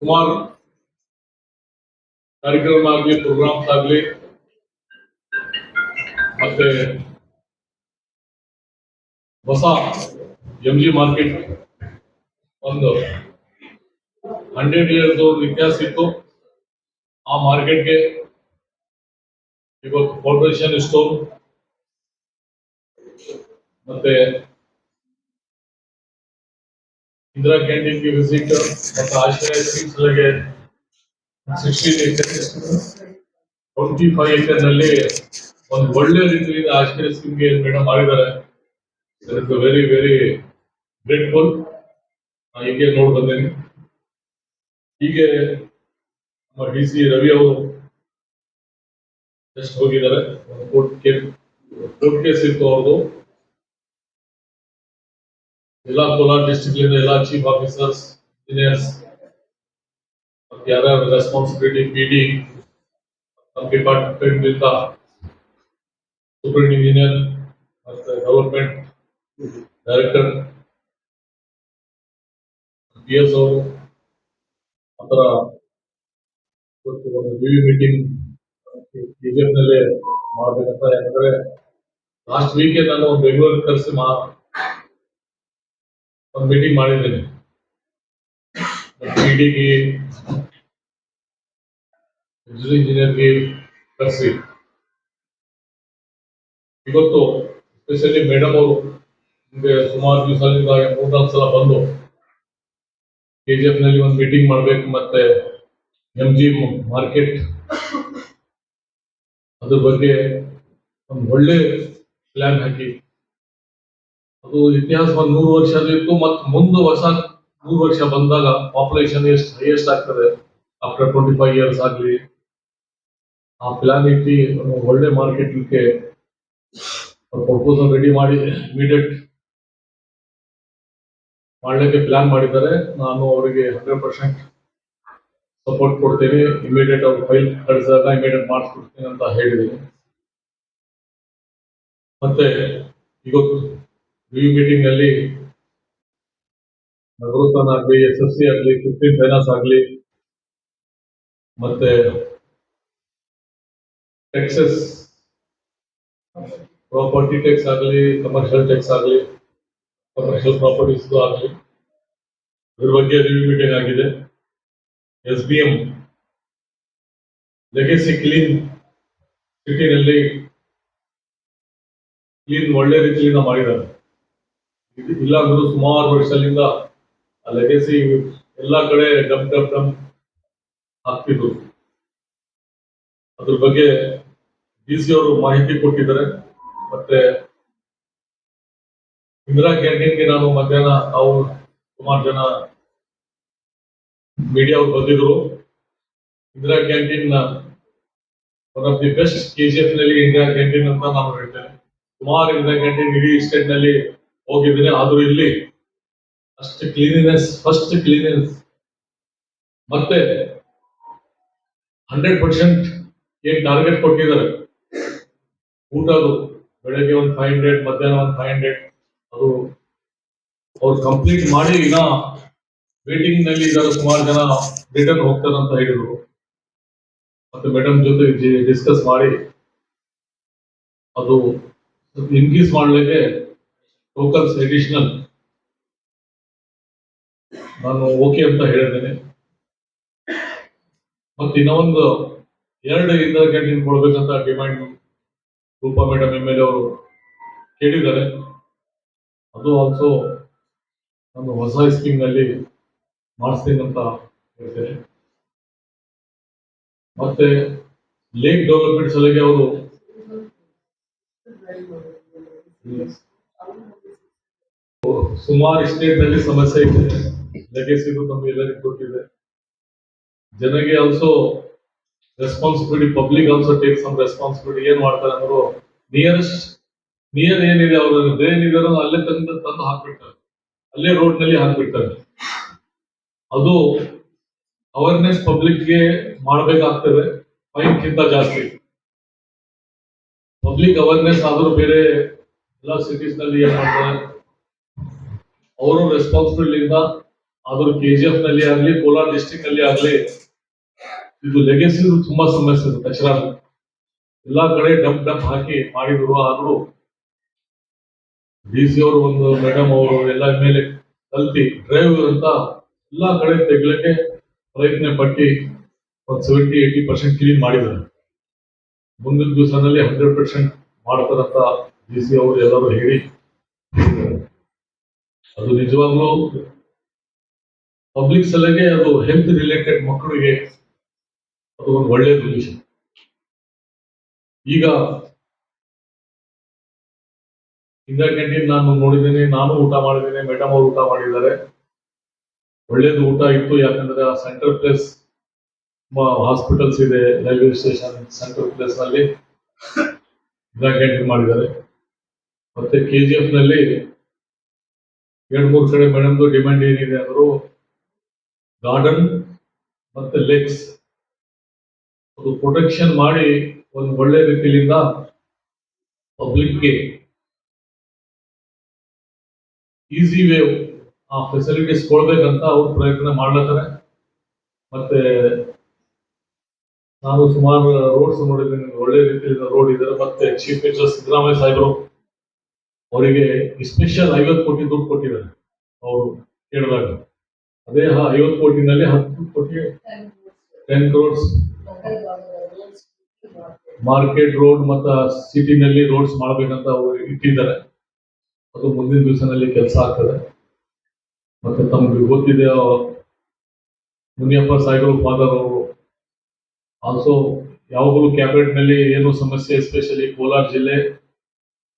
ಸುಮಾರು ಕಾರ್ಯಕ್ರಮ ಆಗಲಿ ಪ್ರೋಗ್ರಾಮ್ಸ್ ಆಗಲಿ ಮತ್ತೆ ಹೊಸ MG ಮಾರ್ಕೆಟ್ ಒಂದು 100 years ಇತಿಹಾಸ ಇತ್ತು. ಆ ಮಾರ್ಕೆಟ್ಗೆ ಇವತ್ತು ಫೌಂಡೇಶನ್ ಸ್ಟೋನ್ ಮತ್ತೆ ಇಂದಿರಾ ಕ್ಯಾಂಟೀನ್ಗೆ ವಿಸಿಟ್ ಮತ್ತು ಆಶ್ರಯ ಸ್ಕೀಮ್ಸ್ಗೆ 16 acres 25 acres ನಲ್ಲಿ ಒಂದು ಒಳ್ಳೆ ರೀತಿಯಿಂದ ಆಶ್ರಯ ಸ್ಕೀಮ್ಗೆ ಮೇಡಮ್ ಮಾಡಿದ್ದಾರೆ. Very very grateful. ಹೀಗೆ ನೋಡಿ ಬಂದೇನೆ. ಹೀಗೆ ನಮ್ಮ DC ರವಿ ಅವರು ಜಸ್ಟ್ ಹೋಗಿದ್ದಾರೆ. ಕೋರ್ಟ್ ಕೇಸ್ ಇತ್ತು ಅವ್ರದ್ದು. ಎಲ್ಲ ಕೋಲಾರ ಡಿಸ್ಟ್ರಿಕ್ಟ್ ಎಲ್ಲ ಚೀಫ್ ಆಫೀಸರ್ಸ್, ಇಂಜಿನಿಯರ್ಸ್ ಯಾರ್ಯಾರು ರೆಸ್ಪಾನ್ಸಿಬಿಲಿಟಿ PD ನಮ್ಮ ಡಿಪಾರ್ಟ್ಮೆಂಟ್ ಸೂಪರ್ ಇಂಜಿನಿಯರ್ ಮತ್ತೆ ಡೆವಲಪ್ಮೆಂಟ್ ಡೈರೆಕ್ಟರ್ PS ಅವರು ಆತರ ಒಂದು ಮೀಟಿಂಗ್ ನಲ್ಲಿ ಮಾಡ್ಬೇಕಂತ. ಯಾಕಂದ್ರೆ ಲಾಸ್ಟ್ ವೀಕ್ ನಾನು ಬೆಂಗಳೂರಿಗೆ ಕರೆಸಿ ಒಂದು ಮೀಟಿಂಗ್ ಮಾಡಿದ್ದೇನೆ. PDಗೆ ಇಂಜಿನಿಯರ್ಗೆ ಕರೆಸಿ ಇವತ್ತು ಸ್ಪೆಷಲಿ ಮೇಡಮ್ ಅವರು ನಿಮಗೆ ಸುಮಾರು ದಿವಸದಿಂದ 3-4 ಸಲ ಬಂದು KGF ನಲ್ಲಿ ಒಂದು ಮೀಟಿಂಗ್ ಮಾಡಬೇಕು ಮತ್ತೆ MG ಮಾರ್ಕೆಟ್ ಅದ್ರ ಬಗ್ಗೆ ಒಂದು ಒಳ್ಳೆ ಪ್ಲಾನ್ ಹಾಕಿ ಅದು ಇತಿಹಾಸ ಒಂದು 100 ವರ್ಷದಿತ್ತು ಮತ್ತು ಮುಂದೆ ಹೊಸ 100 ವರ್ಷ ಬಂದಾಗ ಪಾಪ್ಯುಲೇಷನ್ ಎಷ್ಟು ಹೈಯೆಸ್ಟ್ ಆಗ್ತದೆ ಆಫ್ಟರ್ 25 years ಆಗಲಿ ಆ ಪ್ಲಾನ್ ಇಟ್ಟು ಒಳ್ಳೆ ಮಾರ್ಕೆಟ್ಗೆ ಪ್ರಪೋಸಲ್ ರೆಡಿ ಮಾಡಿ ಇಮಿಡಿಯೇಟ್ ಮಾಡಲಿಕ್ಕೆ ಪ್ಲಾನ್ ಮಾಡಿದ್ದಾರೆ. ನಾನು ಅವರಿಗೆ 100% ಸಪೋರ್ಟ್ ಕೊಡ್ತೀನಿ. ಇಮಿಡಿಯೇಟ್ ಅವ್ರ ಫೈಲ್ ಕಳಿಸಿದಾಗ ಇಮಿಡಿಯೇಟ್ ಮಾಡಿಸ್ಕೊಡ್ತೀನಿ ಅಂತ ಹೇಳಿದ್ದೀನಿ. ಮತ್ತೆ ಇವತ್ತು ಮೀಟಿಂಗ್ ನಲ್ಲಿ ನಗರೋತ್ಥಾನ ಆಗಲಿ, SFC ಆಗಲಿ, 15 ಫೈನಾನ್ಸ್ ಆಗಲಿ, ಮತ್ತೆ ಟ್ಯಾಕ್ಸಸ್ ಪ್ರಾಪರ್ಟಿ ಟ್ಯಾಕ್ಸ್ ಆಗಲಿ, ಕಮರ್ಷಿಯಲ್ ಟ್ಯಾಕ್ಸ್ ಆಗಲಿ, ಕಮರ್ಷಿಯಲ್ ಪ್ರಾಪರ್ಟೀಸ್ ಆಗಲಿ ಇದ್ರ ಬಗ್ಗೆ ರಿವ್ಯೂ ಮೀಟಿಂಗ್ ಆಗಿದೆ. SBM ಲೆಗಸಿ ಕ್ಲೀನ್ ಸಿಟಿನಲ್ಲಿ ಕ್ಲೀನ್ ಒಳ್ಳೆ ರೀತಿಯಿಂದ ಮಾಡಿದ್ದಾರೆ. ಇಲ್ಲ ಅಂದ್ರೂ ಸುಮಾರು ವರ್ಷದಿಂದ ಆ ಲೆಗಸಿ ಎಲ್ಲಾ ಕಡೆ ಡಮ್ ಆಗ್ತಿದ್ರು. ಅದ್ರ ಬಗ್ಗೆ DC ಅವರು ಮಾಹಿತಿ ಕೊಟ್ಟಿದ್ದಾರೆ. ಮತ್ತೆ ಇಂದಿರಾ ಕ್ಯಾಂಟೀನ್ಗೆ ನಾನು ಮಧ್ಯಾಹ್ನ ಅವ್ರು ಸುಮಾರು ಜನ ಮೀಡಿಯಾ ಅವ್ರು ಬಂದಿದ್ರು. Indira canteen one of the best KGF ನಲ್ಲಿ ಇಂದಿರಾ ಕ್ಯಾಂಟೀನ್ ಅಂತ ನಾನು ಹೇಳ್ತೇನೆ. ಸುಮಾರು ಇಂದಿರಾ ಕ್ಯಾಂಟೀನ್ ಇಡೀ ಸ್ಟೇಟ್ ನಲ್ಲಿ ಹೋಗಿದ್ದೀನಿ. ಆದ್ರೂ ಇಲ್ಲಿ ಅಷ್ಟು ಕ್ಲೀನಿನೆಸ್, ಫಸ್ಟ್ ಕ್ಲೀನಿನೆಸ್ ಮತ್ತೆ 100% ಏನ್ ಟಾರ್ಗೆಟ್ ಕೊಟ್ಟಿದ್ದಾರೆ ಊಟದು ಬೆಳಗ್ಗೆ ಒಂದು 500, ಮಧ್ಯಾಹ್ನ ಒಂದು 500 ಅದು ಅವ್ರು ಕಂಪ್ಲೀಟ್ ಮಾಡಿ ಈಗ ವೇಟಿಂಗ್ ನಲ್ಲಿ ಇದ್ದಾರೆ. ಸುಮಾರು ಜನ ರಿಟರ್ನ್ ಹೋಗ್ತಾರೆ ಅಂತ ಹೇಳಿದ್ರು. ಮತ್ತೆ ಮೇಡಮ್ ಜೊತೆ ಡಿಸ್ಕಸ್ ಮಾಡಿ ಅದು ಇನ್ಕ್ರೀಸ್ ಮಾಡಲಿಕ್ಕೆ ಟೋಕನ್ಸ್ ಅಡಿಷನಲ್ ನಾನು ಓಕೆ ಅಂತ ಹೇಳಿದ್ದೇನೆ. ಮತ್ತೆ ಇನ್ನೊಂದು 2 ಇಂದಿರಾ ಕ್ಯಾಂಟೀನ್ ಕೊಡ್ಬೇಕಂತ ಡಿಮ್ಯಾಂಡ್ ರೂಪಾ ಮೇಡಮ್ MLA ಅವರು ಕೇಳಿದ್ದಾರೆ. ಅದು ಆಲ್ಸೋ ನಾನು ಹೊಸ ಸ್ಕೀಮ್ ನಲ್ಲಿ ಮಾಡಿಸ್ತೀನಿ ಅಂತ ಹೇಳ್ತೇನೆ. ಮತ್ತೆ ಲೇಕ್ ಡೆವಲಪ್ಮೆಂಟ್ ಸಲಹೆ ಅವರು ಸುಮಾರು ಸ್ಟೇಟ್ ನಲ್ಲಿ ಸಮಸ್ಯೆ ಇದೆ. ಲೆಗಸಿದು ತಮಗೆಲ್ಲರಿಗೂ ಗೊತ್ತಿದೆ. ಜನಗೆ also responsibility, public also take some responsibility. ಏನ್ ಮಾಡ್ತಾರೆ ಅಂದ್ರೆ ನಿಯರ್ ಏನಿದೆ ಅವರು ಏನಿದೆ ಅಲ್ಲೇ ತಂದು ಹಾಕ್ಬಿಡ್ತಾರೆ, ಅಲ್ಲೇ ರೋಡ್ ನಲ್ಲಿ ಹಾಕ್ಬಿಡ್ತಾರೆ. ಅದು ಅವೇರ್ನೆಸ್ ಪಬ್ಲಿಕ್ಗೆ ಮಾಡಬೇಕಾಗ್ತದೆ. ಫೈನ್ ಕಿಂತ ಜಾಸ್ತಿ ಪಬ್ಲಿಕ್ ಅವೇರ್ನೆಸ್ ಆದ್ರೂ ಬೇರೆ ಎಲ್ಲ ಸಿಟೀಸ್ ನಲ್ಲಿ ಏನ್ ಮಾಡ್ತಾರೆ ಅವರು ರೆಸ್ಪಾನ್ಸಿಬಿಲಿಟಿಯಿಂದ ಆದ್ರೂ KGF ನಲ್ಲಿ ಆಗ್ಲಿ ಕೋಲಾರ ಡಿಸ್ಟ್ರಿಕ್ಟ್ ನಲ್ಲಿ ಆಗ್ಲಿ ಇದು ಲೆಗೆಸಿ ತುಂಬಾ ಸಮಸ್ಯೆ ಇದೆ. ಕಚರಾ ಎಲ್ಲಾ ಕಡೆ ಡಂಪ್ ಹಾಕಿ ಮಾಡಿದ್ರು. ಆದ್ರೂ DC ಅವರು ಒಂದು ಮೇಡಮ್ ಅವರು ಎಲ್ಲ ಮೇಲೆ ಕಲ್ತಿ ಡ್ರೈವರ್ ಅಂತ ಎಲ್ಲಾ ಕಡೆ ತೆಗ್ಲಿಕ್ಕೆ ಪ್ರಯತ್ನ ಪಟ್ಟಿ ಒಂದು 70-80% ಕ್ಲೀನ್ ಮಾಡಿದ್ದಾರೆ. ಮುಂದಿನ ದಿವಸದಲ್ಲಿ 100% ಮಾಡ್ತಾರಂತ DC ಅವರು ಎಲ್ಲರೂ ಹೇಳಿ, ಅದು ನಿಜವಾಗ್ಲೂ ಪಬ್ಲಿಕ್ ಸಲಹೆಗೆ ಅದು ಹೆಲ್ತ್ ರಿಲೇಟೆಡ್ ಮಕ್ಕಳಿಗೆ ಅದು ಒಂದು ಒಳ್ಳೆಯ ವಿಷಯ. ಈಗ ಇಂದಿರಾ ಕ್ಯಾಂಟೀನ್ ನಾನು ನೋಡಿದ್ದೇನೆ, ನಾನು ಊಟ ಮಾಡಿದ್ದೇನೆ, ಮೇಡಮ್ ಅವರು ಊಟ ಮಾಡಿದ್ದಾರೆ. ಒಳ್ಳೇದು ಊಟ ಇತ್ತು. ಯಾಕಂದ್ರೆ ಆ ಸೆಂಟ್ರಲ್ ಪ್ಲೇಸ್ ಹಾಸ್ಪಿಟಲ್ಸ್ ಇದೆ, ರೈಲ್ವೆ ಸ್ಟೇಷನ್ ಸೆಂಟ್ರಲ್ ಪ್ಲೇಸ್ ನಲ್ಲಿ ಇಂದಿರಾ ಕ್ಯಾಂಟೀನ್ ಮಾಡಿದ್ದಾರೆ. ಮತ್ತೆ KGF ನಲ್ಲಿ 2-3 ಕಡೆ ಮೇಡಮ್ದು ಡಿಮ್ಯಾಂಡ್ ಏನಿದೆ ಅಂದ್ರು ಗಾರ್ಡನ್ ಮತ್ತೆ ಲೇಕ್ಸ್ ಅದು ಪ್ರೊಟೆಕ್ಷನ್ ಮಾಡಿ ಒಂದು ಒಳ್ಳೆ ರೀತಿಯಿಂದ ಪಬ್ಲಿಕ್ಗೆ ಈಸಿ ವೇ ಆ ಫೆಸಿಲಿಟೀಸ್ ಕೊಡ್ಬೇಕಂತ ಅವ್ರು ಪ್ರಯತ್ನ ಮಾಡ್ಲತ್ತಾರೆ. ಮತ್ತೆ ನಾನು ಸುಮಾರು ರೋಡ್ಸ್ ನೋಡಿದ್ದೀನಿ, ಒಳ್ಳೆ ರೀತಿಯಿಂದ ರೋಡ್ ಇದ್ದಾರೆ. ಮತ್ತೆ ಚೀಫ್ ಮಿನಿಸ್ಟರ್ ಸಿದ್ದರಾಮಯ್ಯ ಸಾಹೇಬರು ಅವರಿಗೆ ಸ್ಪೆಷಲ್ 50 ಕೋಟಿ ದುಡ್ಡು ಕೊಟ್ಟಿದ್ದಾರೆ ಅವರು ಕೇಳಿದಾಗ. ಅದೇ 50 ಕೋಟಿನಲ್ಲಿ 10 ಕೋಟಿ 10 ಕ್ರೋರ್ಸ್ ಮಾರ್ಕೆಟ್ ರೋಡ್ ಮತ್ತು ಸಿಟಿನಲ್ಲಿ ರೋಡ್ಸ್ ಮಾಡಬೇಕಂತ ಅವರು ಇಟ್ಟಿದ್ದಾರೆ. ಅದು ಮುಂದಿನ ದಿವಸದಲ್ಲಿ ಕೆಲಸ ಆಗ್ತದೆ. ಮತ್ತೆ ತಮಗೆ ಗೊತ್ತಿದೆ ಮುನಿಯಪ್ಪ ಸಾಹೇಬರು ಫಾದರ್ ಅವರು ಆಲ್ಸೋ ಯಾವಾಗಲೂ ಕ್ಯಾಬಿನೆಟ್ ನಲ್ಲಿ ಏನು ಸಮಸ್ಯೆ, ಎಸ್ಪೆಷಲಿ ಕೋಲಾರ ಜಿಲ್ಲೆ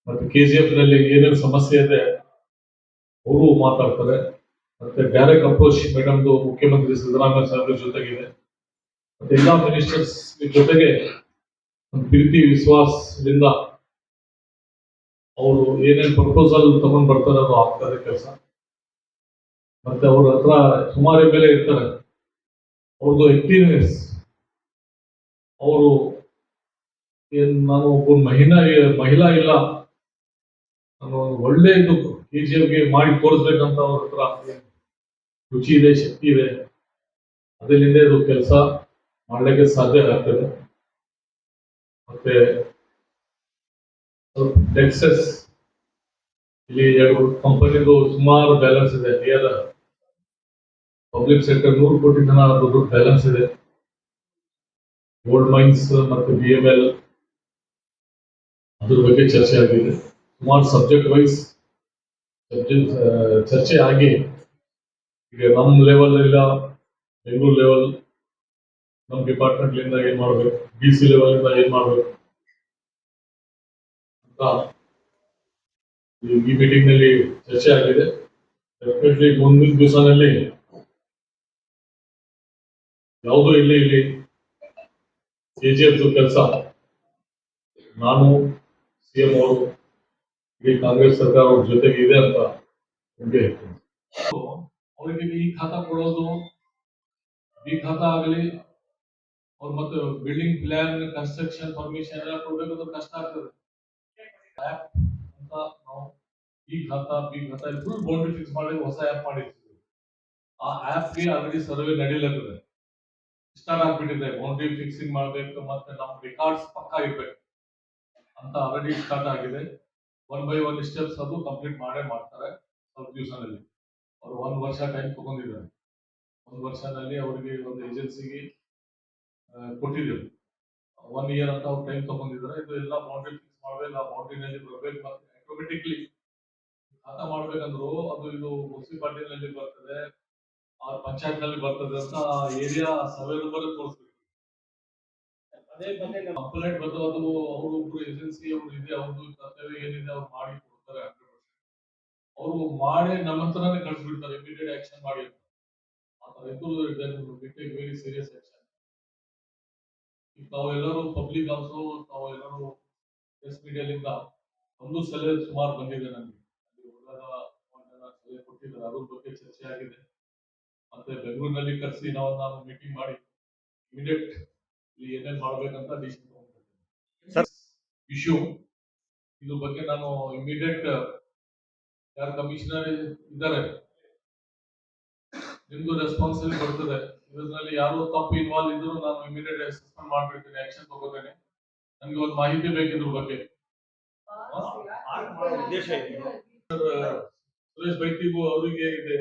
ಮತ್ತೆ KGF ನಲ್ಲಿ ಏನೇನು ಸಮಸ್ಯೆ ಇದೆ ಅವರು ಮಾತಾಡ್ತಾರೆ. ಮತ್ತೆ ಡೈರೆಕ್ಟ್ ಅಪ್ರೋಚ್ ಮೇಡಮ್ದು ಮುಖ್ಯಮಂತ್ರಿ ಸಿದ್ದರಾಮಯ್ಯ ಸಾಹೇಬ್ರ ಜೊತೆಗಿದೆ. ಮತ್ತೆ ಎಲ್ಲಾ ಮಿನಿಸ್ಟರ್ಸ್ ಜೊತೆಗೆ ಪ್ರೀತಿ ವಿಶ್ವಾಸದಿಂದ ಅವರು ಏನೇನು ಪ್ರಪೋಸಲ್ ತಗೊಂಡ್ ಬರ್ತಾರೆ ಅದು ಆಗ್ತದೆ ಕೆಲಸ. ಮತ್ತೆ ಅವ್ರ ಹತ್ರ ಸುಮಾರು ಬೆಲೆ ಇರ್ತಾರೆ. ಅವ್ರದ್ದು ಆಕ್ಟಿವ್ನೆಸ್, ಅವರು ನಾನು ಒಬ್ಬ ಮಹಿಳಾ ಇಲ್ಲ, ನಾನು ಒಳ್ಳೆ ಇದು KGFಗೆ ಮಾಡಿ ತೋರಿಸ್ಬೇಕಂತ ಅವ್ರ ಹತ್ರ ರುಚಿ ಇದೆ, ಶಕ್ತಿ ಇದೆ. ಅದರಿಂದ ಇದು ಕೆಲಸ ಮಾಡಲಿಕ್ಕೆ ಸಾಧ್ಯ ಆಗ್ತದೆ. ಮತ್ತೆ ಟೆಕ್ಸಸ್ ಇಲ್ಲಿ 2 ಕಂಪನಿದು ಸುಮಾರು ಬ್ಯಾಲೆನ್ಸ್ ಇದೆ. ನಿಯರ್ ಪಬ್ಲಿಕ್ ಸೆಕ್ಟರ್ 100 ಕೋಟಿ ತನ ದುಡ್ಡು ಬ್ಯಾಲೆನ್ಸ್ ಇದೆ. ಗೋಲ್ಡ್ ಮೈನ್ಸ್ ಮತ್ತು BML ಅದ್ರ ಬಗ್ಗೆ ಚರ್ಚೆ ಆಗಿದೆ. ಸುಮಾರು ಸಬ್ಜೆಕ್ಟ್ ವೈಸ್ ಚರ್ಚೆ ಆಗಿ ಈಗ ನಮ್ಮ ಲೆವೆಲ್ ಇಲ್ಲ, ಬೆಂಗಳೂರು ಲೆವೆಲ್ ನಮ್ಮ ಡಿಪಾರ್ಟ್ಮೆಂಟ್ ಇಂದ ಏನ್ ಮಾಡಬೇಕು, DC ಲೆವೆಲ್ ಇಂದ ಏನ್ ಮಾಡಬೇಕು ಅಂತ ಈ ಮೀಟಿಂಗ್ ನಲ್ಲಿ ಚರ್ಚೆ ಆಗಿದೆ. ಡೆಫಿನೆಟ್ಲಿ ಮುಂದಿನ ದಿವಸದಲ್ಲಿ ಯಾವುದೋ ಇಲ್ಲಿ KGF ಕೆಲಸ ನಾನು CM ಅವರು ಇಡೀ ಕಾಂಗ್ರೆಸ್ ಸರ್ಕಾರ ಅವ್ರ ಜೊತೆಗೆ ಇದೆ ಅಂತ ನಿಮಗೆ ಹೇಳ್ತೀನಿ. ಅವರಿಗೆ ಈ ಖಾತಾ ಕೊಡೋದು, ಈ ಖಾತಾ ಆಗಲಿ ಅವ್ರ ಮತ್ತೆ ಬಿಲ್ಡಿಂಗ್ ಪ್ಲಾನ್, ಕನ್ಸ್ಟ್ರಕ್ಷನ್ ಪರ್ಮಿಷನ್ ಎಲ್ಲ ಕೊಡ್ಬೇಕಾದ್ರೆ ಕಷ್ಟ ಆಗ್ತದೆ. ಆ್ಯಪ್ ಅಂತ ನಾವು ಈ ಖಾತಾ ಫುಲ್ ಬೌಂಡ್ರಿ ಫಿಕ್ಸ್ ಮಾಡಿ ಹೊಸ ಆ್ಯಪ್ ಮಾಡಿರ್ತೀವಿ. ಆ ಆ್ಯಪ್ಗೆ ಆಲ್ರೆಡಿ ಸರ್ವೆ ನಡೀಲತ್ತದೆ, ಸ್ಟಾರ್ಟ್ ಆಗ್ಬಿಟ್ಟಿದೆ. ಬೌಂಡ್ರಿ ಫಿಕ್ಸಿಂಗ್ ಮಾಡ್ಬೇಕು, ಮತ್ತೆ ನಮ್ಮ ರೆಕಾರ್ಡ್ಸ್ ಪಕ್ಕಾ ಇರ್ಬೇಕು ಅಂತ ಆಲ್ರೆಡಿ ಸ್ಟಾರ್ಟ್ ಆಗಿದೆ. 1 by 1 ಸ್ಟೆಪ್ಸ್ ಅದು ಕಂಪ್ಲೀಟ್ ಮಾಡ್ತಾರೆ. ಸ್ವಲ್ಪ ದಿವಸದಲ್ಲಿ ಅವರು 1 ವರ್ಷ ಟೈಮ್ ತಗೊಂಡಿದ್ದಾರೆ. 1 ವರ್ಷದಲ್ಲಿ ಅವರಿಗೆ ಒಂದು ಏಜೆನ್ಸಿಗೆ ಕೊಟ್ಟಿದ್ದೇವೆ. 1 year ಅಂತ ಅವ್ರು ಟೈಮ್ ತಗೊಂಡಿದ್ದಾರೆ. ಇದು ಎಲ್ಲ ಬೌಂಡ್ರಿ ಫಿಕ್ಸ್ ಮಾಡ್ಬೇಕು, ಆ ಬೌಂಡ್ರಿನಲ್ಲಿ ಬರ್ಬೇಕು. ಮತ್ತೆ ಆಟೋಮೆಟಿಕ್ಲಿ ಖಾತಾ ಮಾಡ್ಬೇಕಂದ್ರು ಅದು ಇದು ಮುನ್ಸಿಪಾಲಿಟಿ ನಲ್ಲಿ ಬರ್ತದೆ, ಆ ಪಂಚಾಯತ್ ನಲ್ಲಿ ಬರ್ತದೆ ಅಂತ ಏರಿಯಾ ಸರ್ವೆ ನಂಬರ್ ತೋರಿಸ್ಬೇಕು. ಅದೇ ಬಗ್ಗೆ ಕಂಪ್ಲೇಂಟ್ ಬಂದು ಅದು ಅವರು ಏಜೆನ್ಸಿ ಅವರು ಇದೆ, ಅವ್ರದ್ದು ಕರ್ತವ್ಯ ಏನಿದೆ ಅವ್ರು ಮಾಡಿ ಕೊಡ್ತಾರೆ. 100% ಅವರು ಮಾಡಿ ನಮ್ಮ ಹತ್ರನೇ ಕಳಿಸ್ಬಿಡ್ತಾರೆ, ಇಮಿಡಿಯೇಟ್ ಆಕ್ಷನ್ ಮಾಡಿ ಅಂತ. ಆ ತರ ಇದ್ದು ವೆರಿ ಸೀರಿಯಸ್ ಆಕ್ಷನ್. ತಾವೆಲ್ಲರೂ ಪಬ್ಲಿಕ್ ಆಲ್ಸೋ ತಾವೆಲ್ಲರೂ ಪ್ರೆಸ್ ಮೀಡಿಯಾದಿಂದ ಒಂದು ಸಲಹೆ ಸುಮಾರು ಬಂದಿದೆ ನನಗೆ. ಸಲಹೆ ಕೊಟ್ಟಿದ್ದಾರೆ, ಅದ್ರ ಬಗ್ಗೆ ಚರ್ಚೆ ಆಗಿದೆ. ಮತ್ತೆ ಬೆಂಗಳೂರಿನಲ್ಲಿ ಕರೆಸಿ ನಾನು ಮೀಟಿಂಗ್ ಮಾಡಿ ಇಮಿಡಿಯೇಟ್ ಇಲ್ಲಿ ಏನೇನ್ ಮಾಡ್ಬೇಕಂತ ಡಿಸಿಷನ್ ತಗೊಂಡಿದ್ದೀನಿ. ಇಶ್ಯೂ ಇದ್ರ ಬಗ್ಗೆ ನಾನು ಇಮಿಡಿಯೇಟ್ ಯಾರು ಕಮಿಷನರ್ ಇದ್ದಾರೆ ನಿಮ್ದು ರೆಸ್ಪಾನ್ಸಿಬಿಲಿಟಿ ಬರ್ತದೆ. ಇದರಲ್ಲಿ ಯಾರು ತಪ್ಪು ಇನ್ವಾಲ್ವ್ ಇದ್ರು ನಾನು ಇಮಿಡಿಯೇಟ್ ಸಸ್ಪೆಂಡ್ ಮಾಡ್ಬಿಡ್ತೀನಿ, ಆಕ್ಷನ್ ತಗೋತೇನೆ. ನನ್ಗೆ ಒಂದು ಮಾಹಿತಿ ಬೇಕಿದ್ರ ಬಗ್ಗೆ. ಸುರೇಶ್ ಬೈತಿಗೂ ಅವರಿಗೆ ಇದೆ,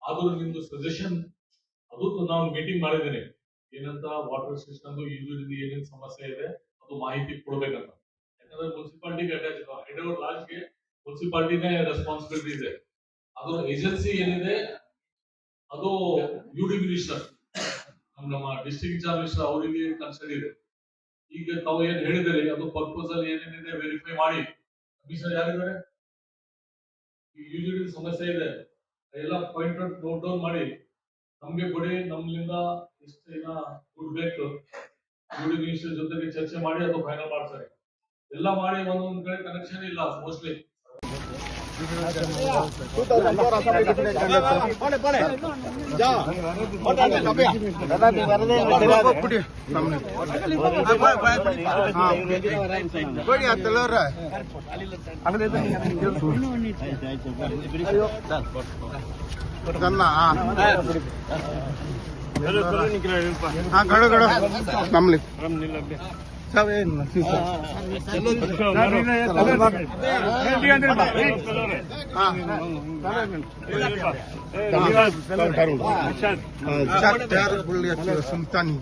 ಆದ್ರೂ ನಿಮ್ದು ಸಜೆಷನ್ ಅದು ನಾವು ಮೀಟಿಂಗ್ ಮಾಡಿದ್ದೀನಿ. ಏನಂತ ವಾಟರ್ ಸಿಸ್ಟಮ್ ಯೂಸ್ ಏನೇನ್ ಸಮಸ್ಯೆ ಇದೆ ಅದು ಮಾಹಿತಿ ಕೊಡ್ಬೇಕಂತ. ಯಾಕಂದ್ರೆ ಮುನ್ಸಿಪಾಲಿಟಿಗೆ ಅಟ್ಯಾಚ್ ಹೆಡ್ ಓವರ್ ಲಾಸ್ಟ್ಗೆ ಮುನ್ಸಿಪಾಲಿಟಿನೇ ರೆಸ್ಪಾನ್ಸಿಬಿಲಿಟಿ ಇದೆ. ಅದು ಏಜೆನ್ಸಿ ಏನಿದೆ ಅದು ಯುಡಿ ಮಿನಿಸ್ಟರ್, ನಮ್ಮ ಡಿಸ್ಟ್ರಿಕ್ಟ್ ಇನ್ಚಾರ್ಜ್ ಮಿನಿಸ್ಟರ್ ಅವರಿಗೆ ಕನ್ಸರ್ನ್ ಇದೆ. ಈಗ ತಾವು ಏನ್ ಹೇಳಿದಿರಿ ಅದು ಪರ್ಪೋಸಲ್ ಏನೇನಿದೆ ವೆರಿಫೈ ಮಾಡಿ. ಕಮಿಷನರ್ ಯಾರಿದ್ದಾರೆ, ಯೂಸಿಡಿ ಸಮಸ್ಯೆ ಇದೆ ಎಲ್ಲ ಪಾಯಿಂಟ್ ಔಟ್ ನೋಟ್ ಡೌನ್ ಮಾಡಿ ನಮ್ಗೆ ಕೊಡಿ. ನಮ್ಲಿಂದ ಎಷ್ಟು ದಿನ ದುಡ್ಡು ಬೇಕು ಯುಡಿ ಮಿನಿಸ್ಟರ್ ಜೊತೆಗೆ ಚರ್ಚೆ ಮಾಡಿ ಅದು ಫೈನಲ್ ಮಾಡ್ತಾರೆ. ಎಲ್ಲ ಮಾಡಿ ಒಂದೊಂದ್ ಕಡೆ ಕನೆಕ್ಷನ್ ಇಲ್ಲ ಮೋಸ್ಟ್ಲಿ. ಸುಲ್ತಾನಿ